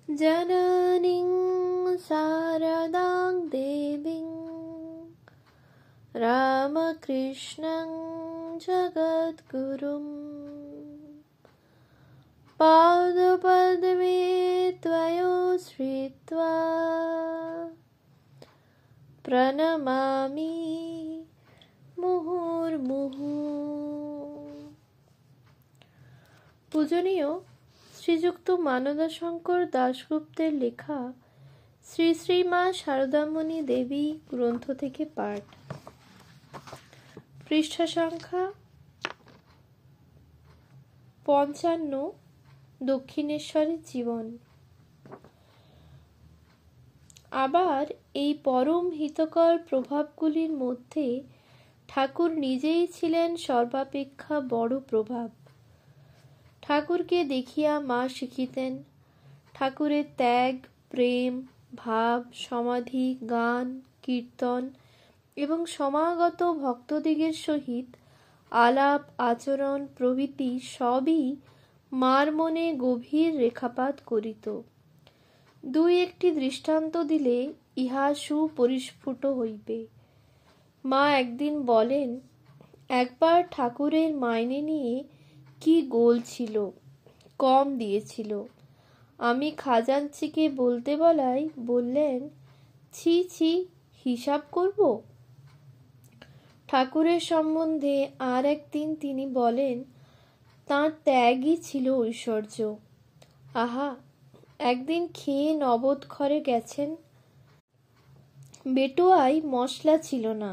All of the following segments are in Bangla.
जननीं शारदां देवीं रामकृष्णं जगद्गुरुं पादपद्मे त्वयोश्रित्वा प्रणमामि मुहुर्मुहुः। पूजनीय শ্রীযুক্ত মানদাশঙ্কর দাশগুপ্তের লেখা শ্রী শ্রী মা শারদামণি দেবী গ্রন্থ থেকে পাঠ। পৃষ্ঠা সংখ্যা 55। দক্ষিণেশ্বরের জীবন। আবার এই পরম হিতকর প্রভাবগুলির মধ্যে ঠাকুর নিজেই ছিলেন সর্বাপেক্ষা বড় প্রভাব। ঠাকুরকে দেখিয়া মা শিখিতেন। ঠাকুরের ত্যাগ, প্রেম, ভাব, সমাধি, গান, কীর্তন এবং সমাগত ভক্তদিগের সহিত আলাপ আচরণ প্রভৃতি সবই মার মনে গভীর রেখাপাত করিত। দুই একটি দৃষ্টান্ত দিলে ইহা সুপরিস্ফুট হইবে। মা একদিন বলেন, একবার ঠাকুরের মাইনে নিয়ে কি গোল ছিল, কম দিয়েছিল। আমি খাজাঞ্চিকে বলতে বলাই বললেন, ছি ছি, হিসাব করব। ঠাকুরের সম্বন্ধে আর একদিন তিনি বলেন, তাঁর ত্যাগই ছিল ঐশ্বর্য। আহা, একদিন খেয়ে নবদ ঘরে গেছেন, বেটোয়ায় মশলা ছিল না,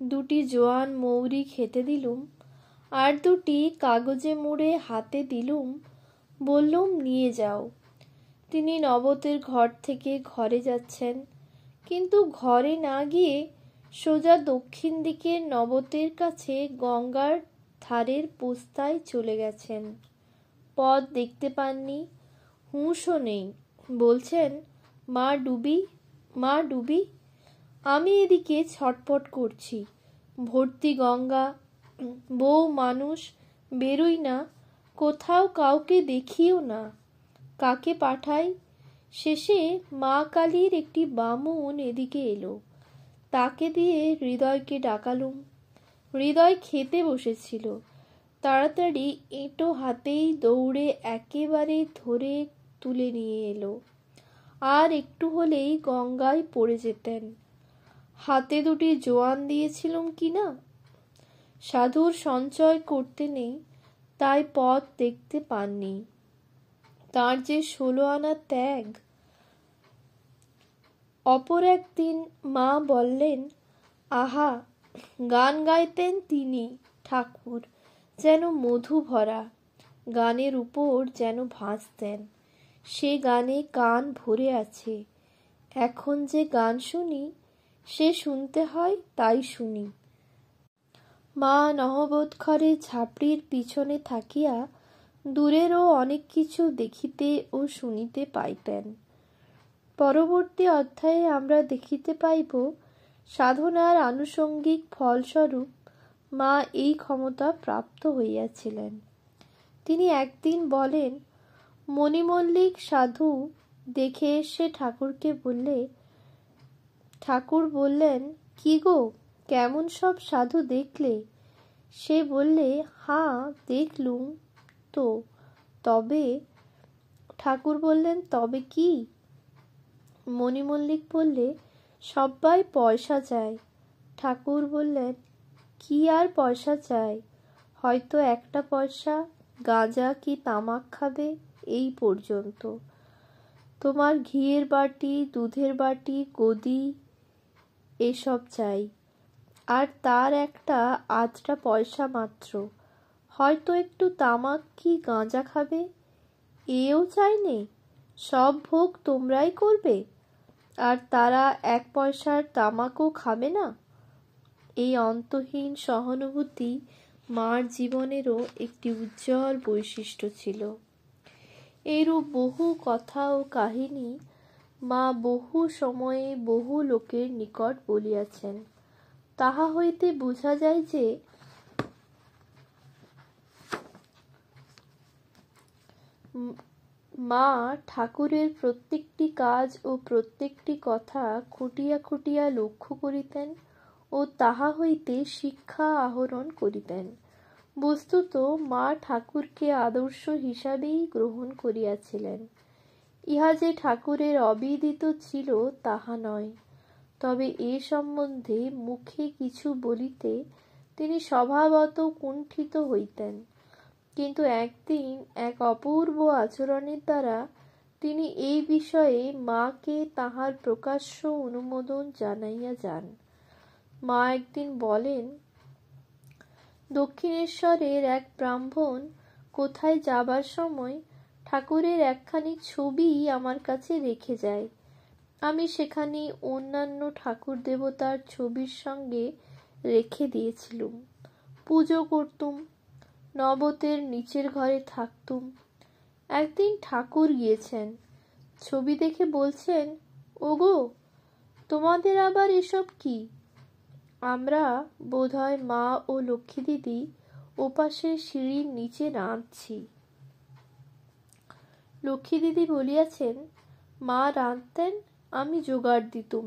দুটি জোয়ান মৌরি খেতে দিলুম, আর দুটি কাগজে মুড়ে হাতে দিলুম, বললুম নিয়ে যাও। তিনি নবতের ঘর থেকে ঘরে যাচ্ছেন, কিন্তু ঘরে না গিয়ে সোজা দক্ষিণ দিকের নবতের কাছে গঙ্গার ধারের পোস্তায় চলে গেছেন। পথ দেখতে পাননি, হুঁশও নেই। বলছেন, মা ডুবি, মা ডুবি। আমি এদিকে ছটপট করছি, ভর্তি গঙ্গা, বউ মানুষ, বেরোই না, কোথাও কাউকে দেখিও না, কাকে পাঠাই। শেষে মা কালীর একটি বামুন এদিকে এলো, তাকে দিয়ে হৃদয়কে ডাকালুম। হৃদয় খেতে বসেছিল, তাড়াতাড়ি এঁটো হাতেই দৌড়ে একেবারে ধরে তুলে নিয়ে এলো। আর একটু হলেই গঙ্গায় পড়ে যেতেন। হাতে দুটি জোয়ান দিয়েছিলুম কিনা, সাধুর সঞ্চয় করতে নেই, তাই পথ দেখতে পাননি। তাঁর যে 16 আনা ত্যাগ। অপর একদিন মা বললেন, আহা, গান গাইতেন তিনি, ঠাকুর, যেন মধু ভরা, গানের উপর যেন ভাসতেন। সে গানে কান ভরে আছে। এখন যে গান শুনি, সে শুনতে হয় তাই শুনি। মা নহবৎ ঘরে ঝাঁপড়ির পিছনে থাকিয়া দূরেরও অনেক কিছু দেখিতে ও শুনিতে পাইতেন। পরবর্তী অধ্যায়ে আমরা দেখিতে পাইব সাধনার আনুষঙ্গিক ফলস্বরূপ মা এই ক্ষমতা প্রাপ্ত হইয়াছিলেন। তিনি একদিন বলেন, মণিমল্লিক সাধু দেখে এসে ঠাকুরকে বললে, ঠাকুর বললেন, কি গো, কেমন সব সাধু দেখলে? সে বললে, হাঁ দেখলুম তো, তবে। ঠাকুর বললেন, তবে কি? মণিমল্লিক বললে, সব্বাই পয়সা চায়। ঠাকুর বললেন, কি আর পয়সা চায়? হয়তো একটা পয়সা গাঁজা কি তামাক খাবে, এই পর্যন্ত। তোমার ঘিয়ের বাটি, দুধের বাটি, গদি এসব চাই। আর তার একটা আধটা পয়সা মাত্র। হয়তো একটু তামাক কি গাঁজা খাবে, এও চাইনে। সব ভোগ তোমরাই করবে, আর তারা 1 পয়সার তামাকও খাবে না। এই অন্তহীন সহানুভূতি মার জীবনেরও একটি উজ্জ্বল বৈশিষ্ট্য ছিল। এইরূপ বহু কথা ও কাহিনী মা বহু সময়ে বহু লোকের নিকট বলিয়াছেন। তাহা হইতে বোঝা যায় যে মা ঠাকুরের প্রত্যেকটি কাজ ও প্রত্যেকটি কথা খুঁটিয়া খুঁটিয়া লক্ষ্য করিতেন ও তাহা হইতে শিক্ষা আহরণ করিতেন। বস্তুত মা ঠাকুরকে আদর্শ হিসাবেই গ্রহণ করিয়াছিলেন। ইহা যে ঠাকুরের অবিদিত ছিল তাহা নয়, তবে এ সম্বন্ধে মুখে কিছু বলিতে তিনি স্বভাবত কুণ্ঠিত হইতেন। কিন্তু একদিন এক অপূর্ব আচরণের দ্বারা তিনি এই বিষয়ে মাকে তাহার প্রকাশ্য অনুমোদন জানাইয়া যান। মা একদিন বলেন, দক্ষিণেশ্বরের এক ব্রাহ্মণ কোথায় যাবার সময় ঠাকুরের একখানি ছবি আমার কাছে রেখে যায়। আমি সেখানে অন্যান্য ঠাকুর দেবতার ছবির সঙ্গে রেখে দিয়েছিলুম। পুজো করতুম, নবতের নিচের ঘরে থাকতুম। একদিন ঠাকুর গিয়েছেন, ছবি দেখে বলছেন, ওগো, তোমাদের আবার এসব কি? আমরা বোধহয় মা ও লক্ষ্মী দিদি ওপাশে সিঁড়ির নিচে রাঁধছি। লক্ষ্মী দিদি বলিয়াছেন, মা রাঁধতেন, আমি জোগাড় দিতুম।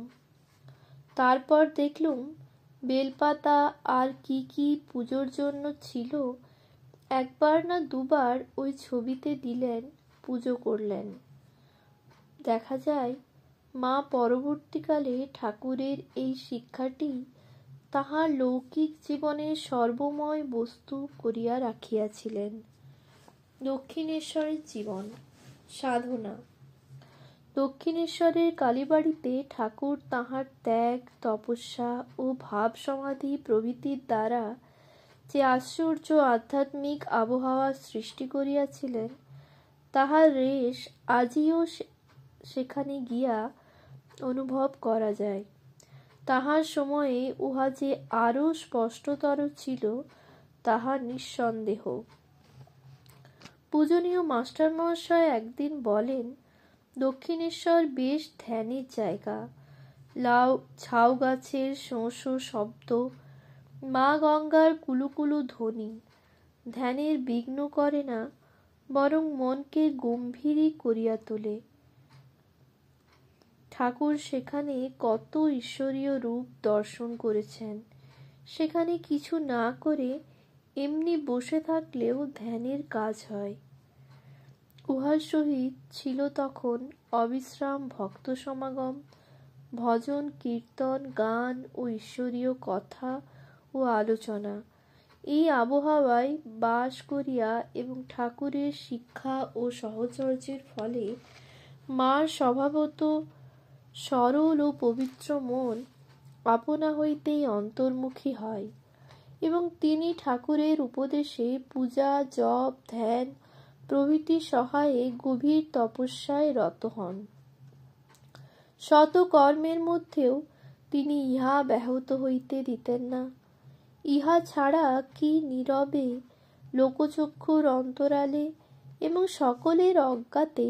তারপর দেখলুম বেলপাতা আর কি কি পুজোর জন্য ছিল একবার না দুবার ওই ছবিতে দিলেন, পুজো করলেন। দেখা যায় মা পরবর্তীকালে ঠাকুরের এই শিক্ষাটি তাহার লৌকিক জীবনের সর্বময় বস্তু করিয়া রাখিয়াছিলেন। দক্ষিণেশ্বরের জীবন সাধনা। দক্ষিণেশ্বরের কালীবাড়িতে ঠাকুর তাহার ত্যাগ, তপস্যা ও ভাব সমাধি প্রভৃতির দ্বারা যে আশ্চর্য আধ্যাত্মিক আবহাওয়া সৃষ্টি করিয়াছিলেন, তাহার রেশ আজিও সেখানে গিয়া অনুভব করা যায়। তাহার সময়ে উহা যে আরও স্পষ্টতর ছিল তাহা নিঃসন্দেহ। পূজনীয় মাস্টারমহাশয় একদিন বলেন, দক্ষিণেশ্বর বেশ ধ্যানের জায়গা। ঝাউ গাছের শোঁ শোঁ শব্দ, মা গঙ্গার কুলুকুলু ধ্বনি ধ্যানের বিঘ্ন করে না, বরং মনকে গম্ভীরই করিয়া তোলে। ঠাকুর সেখানে কত ঈশ্বরীয় রূপ দর্শন করেছেন। সেখানে কিছু না করে এমনি বসে থাকলেও ধ্যানের কাজ হয়। উহার সহিত ছিল তখন অবিশ্রাম ভক্ত সমাগম, ভজন, কীর্তন, গান ও ঈশ্বরীয় কথা ও আলোচনা। এই আবহাওয়ায় বাস করিয়া এবং ঠাকুরের শিক্ষা ও সহচর্যের ফলে মার স্বভাবত সরল ও পবিত্র মন আপনা হইতেই অন্তর্মুখী হয় এবং তিনি ঠাকুরের উপদেশে পূজা, জপ, ধ্যান প্রভৃতি সহায়ে গভীর তপস্যায় রত হন। শত কর্মের মধ্যেও তিনি ইহা ব্যাহত হইতে দিতেন না। ইহা ছাড়া কি নীরবে লোকচক্ষুর অন্তরালে এবং সকলের অজ্ঞাতে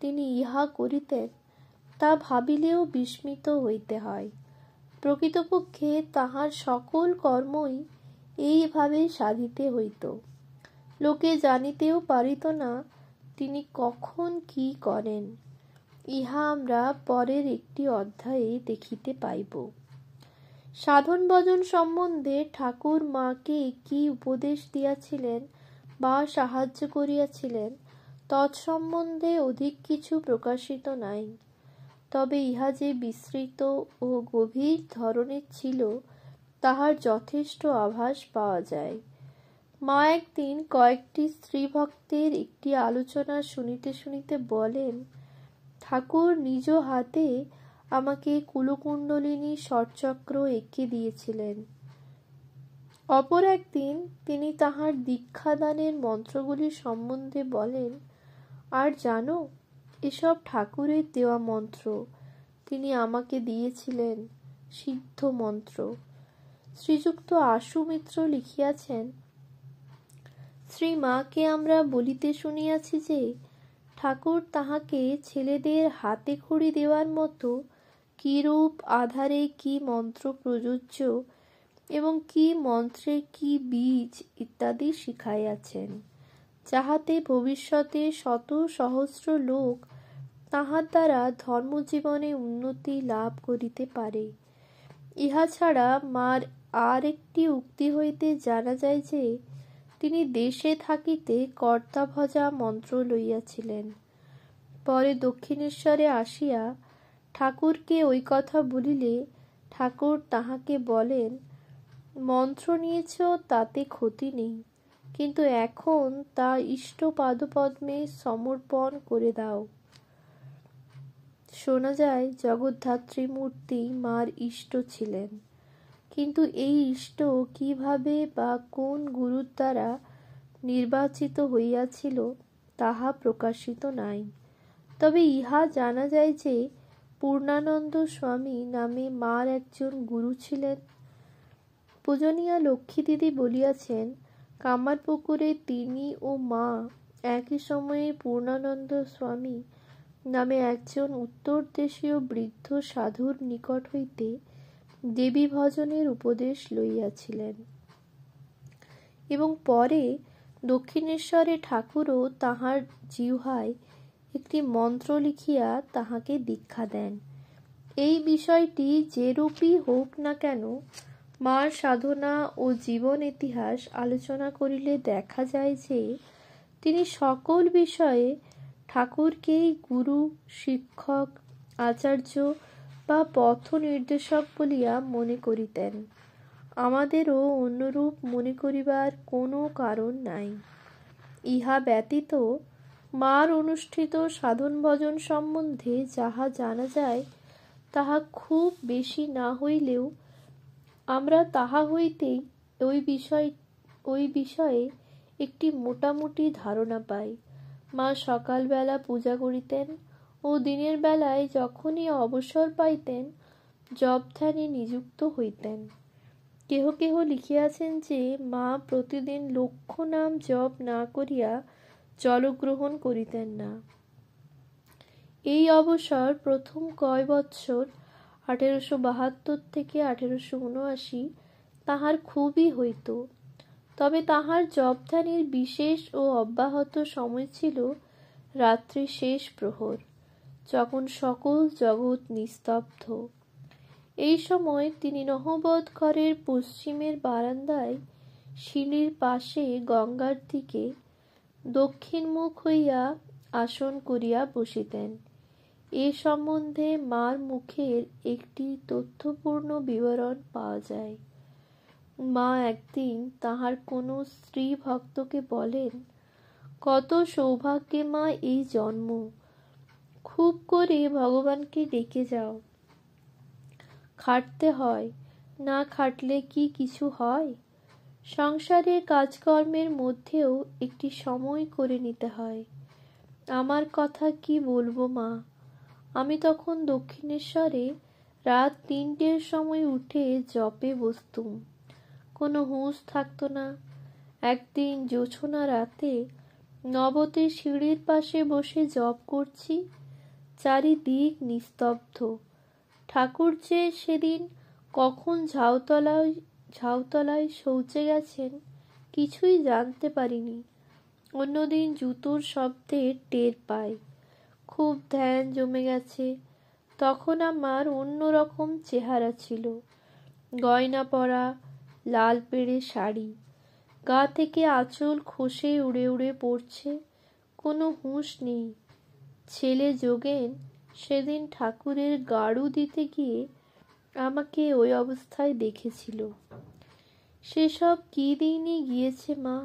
তিনি ইহা করিতেন, তা ভাবিলেও বিস্মিত হইতে হয়। প্রকৃতপক্ষে তাহার সকল কর্মই এইভাবে সাধিতে হইত। লোকে জানিতেও পারিত না তিনি কখন কি করেন। ইহা আমরা পরের একটি অধ্যায়ে দেখিতে পাইব। সাধন ভজন সম্বন্ধে ঠাকুর মাকে কি উপদেশ দিয়াছিলেন বা সাহায্য করিয়াছিলেন, তৎসম্বন্ধে অধিক কিছু প্রকাশিত নাই। তবে ইহা যে বিস্তৃত ও গভীর ধরনের ছিল তাহার যথেষ্ট আভাস পাওয়া যায়। মা একদিন কয়েকটি স্ত্রী ভক্তের একটি আলোচনা শুনিতে শুনিতে বলেন, ঠাকুর নিজ হাতে আমাকে কুলকুণ্ডলিনী ষটচক্র এঁকে দিয়েছিলেন। অপর একদিন তিনি তাহার দীক্ষাদানের মন্ত্রগুলি সম্বন্ধে বলেন, আর জানো, এসব ঠাকুরের দেওয়া মন্ত্র, তিনি আমাকে দিয়েছিলেন সিদ্ধ মন্ত্র। শ্রীযুক্ত আশু মিত্র লিখিয়াছেন, শ্রীমাকে আমরা বলিতে শুনিয়াছি যে ঠাকুর তাহাকে ছেলেদের হাতে খড়ি দেওয়ার মতো কিরূপ আধারে কি মন্ত্র প্রযোজ্য এবং কি মন্ত্রে কি বীজ ইত্যাদি শিখাইয়াছেন। যাহাতে ভবিষ্যতে শত সহস্র লোক তাহার দ্বারা ধর্মজীবনে উন্নতি লাভ করিতে পারে। ইহা ছাড়া মার আর একটি উক্তি হইতে জানা যায় যে তিনি দেশে থাকিতে কর্তাভজা মন্ত্র লইয়াছিলেন। পরে দক্ষিণেশ্বরে আসিয়া ঠাকুরকে ওই কথা বলিলে ঠাকুর তাহাকে বলেন, মন্ত্র নিয়েছ তাতে ক্ষতি নেই, কিন্তু এখন তা ইষ্ট পাদপদ্মে সমর্পণ করে দাও। শোনা যায় জগদ্ধাত্রী মূর্তি মার ইষ্ট ছিলেন, কিন্তু এই ইষ্ট কিভাবে বা কোন গুরুর দ্বারা নির্বাচিত হইয়াছিল তাহা প্রকাশিত নাই। তবে ইহা জানা যায় যে পূর্ণানন্দ স্বামী নামে মার একজন গুরু ছিলেন। পূজনীয়া লক্ষ্মী দিদি বলিয়াছেন, কামারপুকুরে তিনি ও মা একই সময়ে পূর্ণানন্দ স্বামী নামে একজন উত্তর দেশীয় বৃদ্ধ সাধুর নিকট হইতে দেবী ভজনের উপদেশ লইয়াছিলেন, এবং পরে দক্ষিণেশ্বরে ঠাকুরও তাহার জিহ্বায় একটি মন্ত্র লিখিয়া তাহাকে দীক্ষা দেন। এই বিষয়টি যেরূপই হোক না কেন, মার সাধনা ও জীবন ইতিহাস আলোচনা করিলে দেখা যায় যে তিনি সকল বিষয়ে ঠাকুরকেই গুরু, শিক্ষক, আচার্য বা পথ নির্দেশক বলিয়া মনে করিতেন। আমাদেরও অন্যরূপ মনে করিবার কোনো কারণ নাই। ইহা ব্যতীত মার অনুষ্ঠিত সাধন ভজন সম্বন্ধে যাহা জানা যায় তাহা খুব বেশি না হইলেও আমরা তাহা হইতেই ওই বিষয়ে একটি মোটামুটি ধারণা পাই। মা সকালবেলা পূজা করিতেন ও দিনের বেলায় যখনই অবসর পাইতেন জপ ধ্যানে নিযুক্ত হইতেন। কেহ কেহ লিখিয়াছেন যে মা প্রতিদিন লক্ষ নাম জপ না করিয়া জলগ্রহণ করিতেন না। এই অবসর প্রথম কয় বৎসর 1872 থেকে 1879 তাহার খুবই হইত। তবে তাহার জপ ধ্যানের বিশেষ ও অব্যাহত সময় ছিল রাত্রি শেষ প্রহর, যখন সকল জগৎ নিস্তব্ধ। এই সময় তিনি নহবত ঘরের পশ্চিমের বারান্দায় সিঁড়ির পাশে গঙ্গার দিকে দক্ষিণমুখ হইয়া আসন করিয়া বসিতেন। এ সম্বন্ধে মার মুখের একটি তথ্যপূর্ণ বিবরণ পাওয়া যায়। মা একদিন তাহার কোনো স্ত্রী ভক্তকে বলেন, কত সৌভাগ্যে মা এই জন্ম, খুব করে ভগবানকে ডেকে যাও। খাটতে হয়, না খাটলে কি কিছু হয়? সংসারের কাজকর্মের মধ্যেও একটি সময় করে নিতে হয়। আমার কথা কি বলবো মা, আমি তখন দক্ষিণেশ্বরে রাত 3টের সময় উঠে জপে বসতুম, কোনো হুঁশ থাকতো না। একদিন জোছনা রাতে নবতে সিঁড়ির পাশে বসে জপ করছি, চারিদিক নিস্তব্ধ। ঠাকুর যে সেদিন কখন ঝাউতলায় শৌচে গেছেন কিছুই জানতে পারিনি। অন্যদিন জুতোর শব্দে টের পাই। খুব ধ্যান জমে গেছে। তখন আমার অন্যরকম চেহারা ছিল, গয়না পরা, লাল পেড়ে শাড়ি, গা থেকে আঁচল খসে উড়ে উড়ে পড়ছে, কোনো হুঁশ নেই। ছেলে যোগেন সেদিন ঠাকুরের গাড়ু দিতে গিয়ে আমাকে ওই অবস্থায় দেখেছিল। সেসব কি দিনই গিয়েছে মা।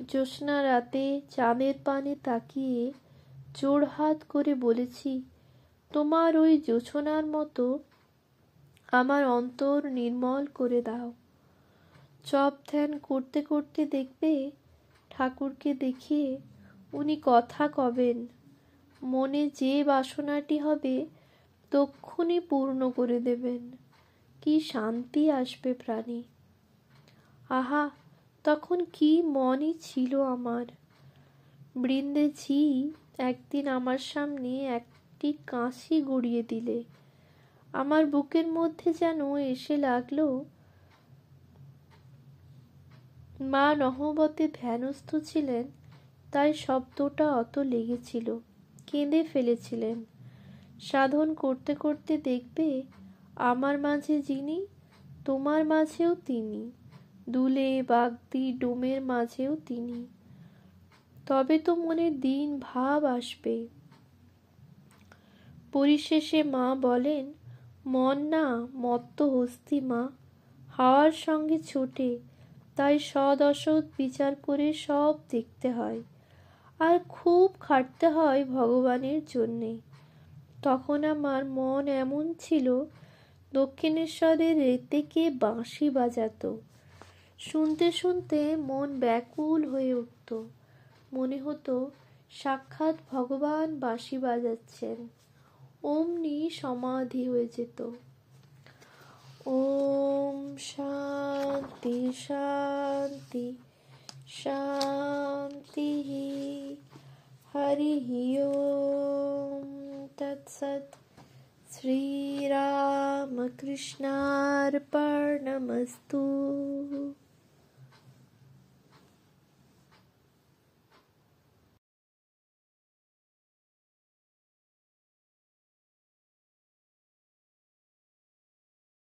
জ্যোৎস্না রাতে চাঁদের পানে তাকিয়ে জোড়হাত করে বলেছি, তোমার ওই জোছনার মতো আমার অন্তর নির্মল করে দাও। জপ ধ্যান করতে করতে দেখবে ঠাকুরকে দেখিয়ে উনি কথা কবেন, মনে যে বাসনাটি হবে তক্ষুনি পূর্ণ করে দেবেন। কি শান্তি আসবে প্রাণে। আহা, তখন কি মনই ছিল আমার। বৃন্দে ঝি একদিন আমার সামনে একটি কাঁসি গড়িয়ে দিলে আমার বুকের মধ্যে যেন এসে লাগলো মা নহবতে ধ্যানস্থ ছিলেন, তাই শব্দটা অত লেগেছিল। কেঁদে ফেলেছিলেন। সাধন করতে করতে দেখবে আমার মাঝে যিনি, তোমার মাঝেও তিনি, দুলে বাগদি ডোমের মাঝেও তিনি। তবে তো মনে দিন ভাব আসবে। পরিশেষে মা বলেন, মন না মত্ত হস্তি মা, হাওয়ার সঙ্গে ছোটে, তাই সৎ অসৎ বিচার করে সব দেখতে হয়, আর খুব খাটতে হয় ভগবানের জন্যে। তখন আমার মন এমন ছিল, দক্ষিণেশ্বরের রেতেকে বাঁশি বাজাতো। শুনতে শুনতে মন ব্যাকুল হয়ে উঠত। মনে হতো সাক্ষাৎ ভগবান বাঁশি বাজাচ্ছেন। অমনি সমাধি হয়ে যেত। ওম শান্তি শান্তি শান্তি। হরি ওম তৎসৎ। শ্রীরামকৃষ্ণার্পণমস্তু।